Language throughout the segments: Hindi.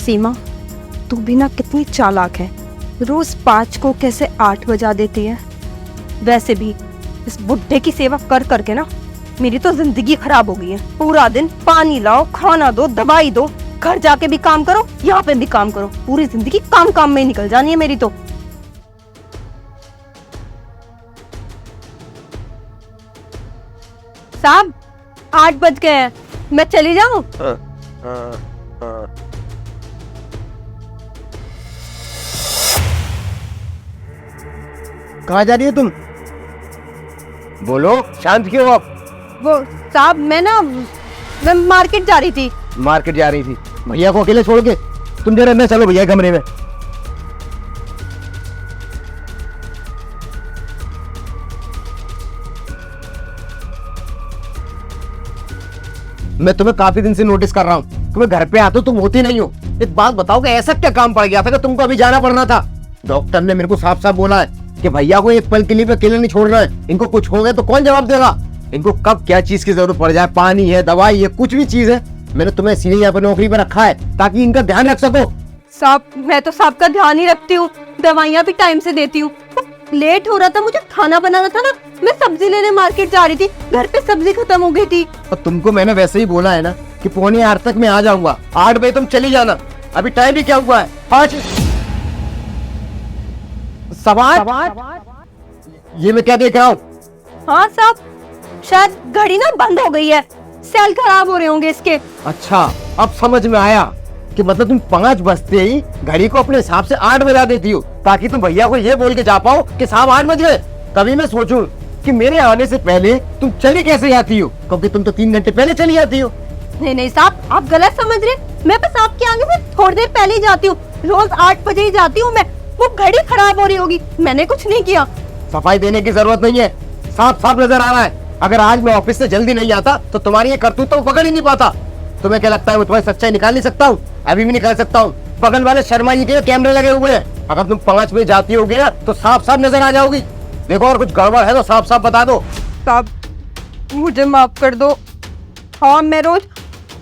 सीमा, तू भी ना कितनी चालाक है। रोज 5 को कैसे 8 बजा देती है। वैसे भी इस बुड्ढे की सेवा कर करके ना मेरी तो जिंदगी खराब हो गई है। पूरा दिन पानी लाओ, खाना दो, दवाई दो, घर जाके भी काम करो, यहाँ पे भी काम करो। पूरी जिंदगी काम काम में ही निकल जानी है मेरी तो। साहब 8 बज गए हैं, मैं चली जाऊं? कहाँ जा रही है तुम? बोलो, शांत क्यों आप? वो साहब मैं मार्केट जा रही थी। मार्केट जा रही थी? भैया को अकेले छोड़ के तुम जरा मैं चलो भैया कमरे में। मैं तुम्हें काफी दिन से नोटिस कर रहा हूँ, तुम्हें घर पे आते हो तुम होती नहीं हो। एक बात बताओ कि ऐसा क्या काम पड़ गया था कि तुमको अभी जाना पड़ना था? डॉक्टर ने मेरे को साफ साफ बोला है कि भैया को एक पल के लिए अकेले नहीं छोड़ रहा है। इनको कुछ हो गया तो कौन जवाब देगा? इनको कब क्या चीज की जरूरत पड़ जाए, पानी है, दवाई है, कुछ भी चीज है, मैंने तुम्हें इसीलिए यहाँ पे नौकरी पे रखा है ताकि इनका ध्यान रख सको। साहब मैं तो साहब का ध्यान ही रखती हूँ, दवाइयाँ भी टाइम से देती हूँ। लेट हो रहा था, मुझे खाना बनाना था ना, मैं सब्जी लेने मार्केट जा रही थी, घर पे सब्जी खत्म हो गई थी। और तुमको मैंने वैसे ही बोला है ना कि 7:45 तक मैं आ जाऊंगा। 8 बजे तुम चली जाना। अभी टाइम भी क्या हुआ है? 5 सवा ये मैं क्या देख रहा हूँ? हाँ साहब, शायद घड़ी ना बंद हो गई है, सेल खराब हो रहे होंगे इसके। अच्छा, अब समझ में आया कि मतलब तुम 5 बजते ही घड़ी को अपने हिसाब से 8 बजा देती हो ताकि तुम भैया को ये बोल के जा पाओ कि साहब 8 बज गए। कभी मैं सोचूं कि मेरे आने से पहले तुम चली कैसे जाती हो, क्योंकि तुम तो 3 घंटे पहले चली जाती हो। नहीं साहब, आप गलत समझ रहे। मैं बस आपके आगे से थोड़ी देर पहले ही जाती हूँ, रोज 8 बजे ही जाती हूँ मैं। वो घड़ी खराब हो रही होगी, मैंने कुछ नहीं किया। सफाई देने की जरूरत नहीं है, साफ साफ नजर आ रहा है। अगर आज मैं ऑफिस से जल्दी नहीं आता तो तुम्हारी ये करतूत तो पकड़ ही नहीं पाता। तुम्हें क्या लगता है मैं तुम्हारी सच्चाई निकाल नहीं सकता हूँ? अभी भी निकाल सकता हूँ। बगल वाले शर्मा जी के कैमरे लगे हुए हैं, अगर तुम 5 बजे जाती होगी ना तो साफ साफ नजर आ जाओगी। देखो और कुछ गड़बड़ है तो साफ साफ बता दो। साहब मुझे माफ कर दो। हाँ मैं रोज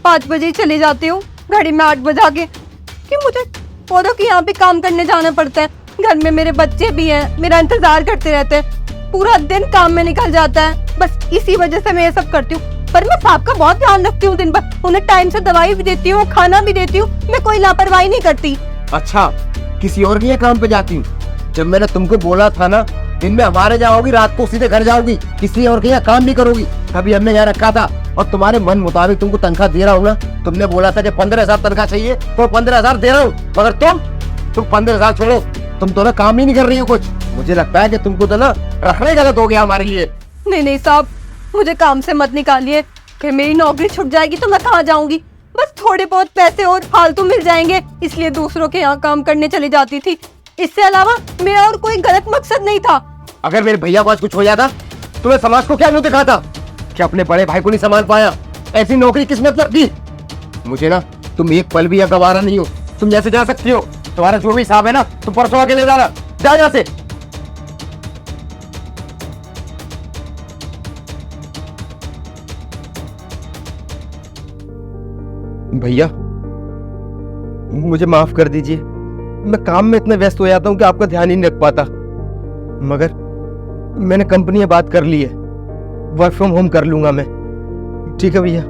5 बजे ही चली जाती हूँ, घड़ी में 8 बजा के, कि मुझे पौधों के यहाँ पे काम करने जाना पड़ता है। घर में मेरे बच्चे भी हैं, मेरा इंतजार करते रहते हैं, पूरा दिन काम में निकल जाता है। बस इसी वजह से मैं ये सब करती हूँ। पर मैं साहब का बहुत ध्यान रखती हूँ दिन भर, उन्हें टाइम से दवाई भी देती हूँ, खाना भी देती हूँ, मैं कोई लापरवाही नहीं करती। अच्छा, किसी और के काम पे जाती हूँ? जब मैंने तुमको बोला था ना दिन में हमारे जाओगी, रात को सीधे घर जाओगी, किसी और के यहाँ काम नहीं करोगी। अभी हमने यहाँ रखा था और तुम्हारे मन मुताबिक तुमको तनख्वाह दे रहा हूँ ना। तुमने बोला था जब 15,000 तनख्वाह चाहिए तो 15,000 दे रहा हूँ, मगर तुम 15,000 छोड़ो, तुम तो ना काम ही नहीं कर रही हो कुछ। मुझे लगता है कि तुमको तो ना रखने गलत हो गया हमारे लिए। नहीं साहब, मुझे काम से मत निकालिए, कि मेरी नौकरी छूट जाएगी तो मैं कहाँ जाऊंगी। बस थोड़े बहुत पैसे और फालतू मिल जाएंगे, इसलिए दूसरों के यहाँ काम करने चली जाती थी। इससे अलावा मेरा और कोई गलत मकसद नहीं था। अगर मेरे भैया को आज कुछ हो जाता तो मैं समाज को क्या मुंह दिखाता कि अपने बड़े भाई को नहीं संभाल पाया? ऐसी नौकरी किस मतलब की? मुझे ना तुम एक पल भी गवारा नहीं हो। तुम जैसे जा सकती हो, तुम्हारा जो भी हिसाब है ना तुम परसों आके ले जाना। जा यहाँ से। भैया मुझे माफ कर दीजिए, मैं काम में इतना व्यस्त हो जाता हूँ कि आपका ध्यान ही नहीं रख पाता। मगर मैंने कंपनी में बात कर ली है, वर्क फ्रॉम होम कर लूंगा मैं। ठीक है भैया।